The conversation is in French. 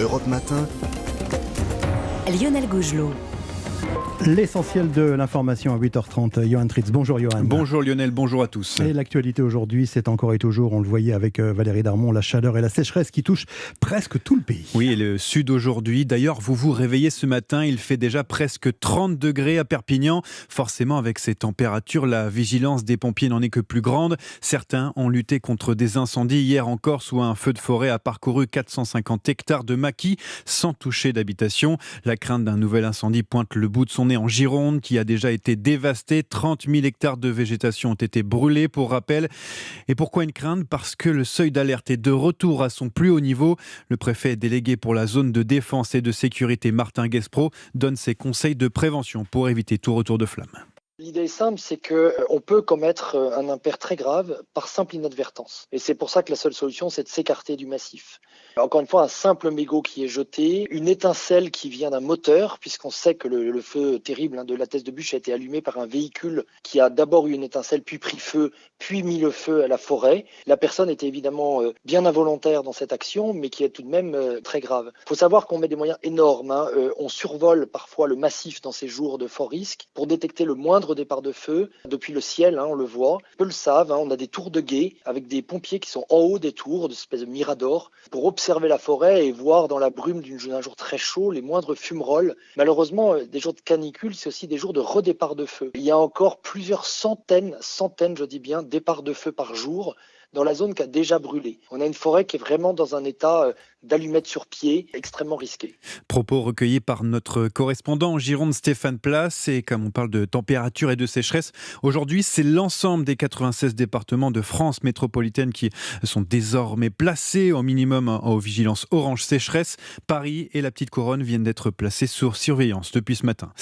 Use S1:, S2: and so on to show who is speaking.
S1: Europe Matin,
S2: Lionel Gougelot.
S3: L'essentiel de l'information à 8h30. Johan Tritz. Bonjour Johan.
S4: Bonjour Lionel, bonjour à tous.
S3: Et l'actualité aujourd'hui, c'est encore et toujours, on le voyait avec Valérie Darmon, la chaleur et la sécheresse qui touchent presque tout le pays.
S4: Oui, et le sud aujourd'hui. D'ailleurs, vous vous réveillez ce matin, il fait déjà presque 30 degrés à Perpignan. Forcément, avec ces températures, la vigilance des pompiers n'en est que plus grande. Certains ont lutté contre des incendies hier en Corse où un feu de forêt a parcouru 450 hectares de maquis sans toucher d'habitation. La crainte d'un nouvel incendie pointe le bout de son nez en Gironde, qui a déjà été dévastée. 30 000 hectares de végétation ont été brûlés, pour rappel. Et pourquoi une crainte ? Parce que le seuil d'alerte est de retour à son plus haut niveau. Le préfet délégué pour la zone de défense et de sécurité, Martin Guespro, donne ses conseils de prévention pour éviter tout retour de flamme.
S5: L'idée simple, c'est qu'on peut commettre un impair très grave par simple inadvertance. Et c'est pour ça que la seule solution, c'est de s'écarter du massif. Encore une fois, un simple mégot qui est jeté, une étincelle qui vient d'un moteur, puisqu'on sait que le feu terrible de la Thèse de Buch a été allumé par un véhicule qui a d'abord eu une étincelle, puis pris feu, puis mis le feu à la forêt. La personne était évidemment bien involontaire dans cette action, mais qui est tout de même très grave. Il faut savoir qu'on met des moyens énormes. On survole parfois le massif dans ces jours de fort risque pour détecter le moindre départ de feu depuis le ciel, on le voit. Peu le savent, on a des tours de guet avec des pompiers qui sont en haut des tours, des espèces de miradors, pour observer la forêt et voir dans la brume d'un jour très chaud les moindres fumerolles. Malheureusement, des jours de canicule, c'est aussi des jours de redépart de feu. Il y a encore plusieurs centaines, je dis bien, départs de feu par jour dans la zone qui a déjà brûlé. On a une forêt qui est vraiment dans un état d'allumettes sur pied, extrêmement risqué.
S4: Propos recueillis par notre correspondant en Gironde, Stéphane Place. Et comme on parle de température et de sécheresse, aujourd'hui, c'est l'ensemble des 96 départements de France métropolitaine qui sont désormais placés au minimum en vigilance orange sécheresse. Paris et la Petite Couronne viennent d'être placés sous surveillance depuis ce matin.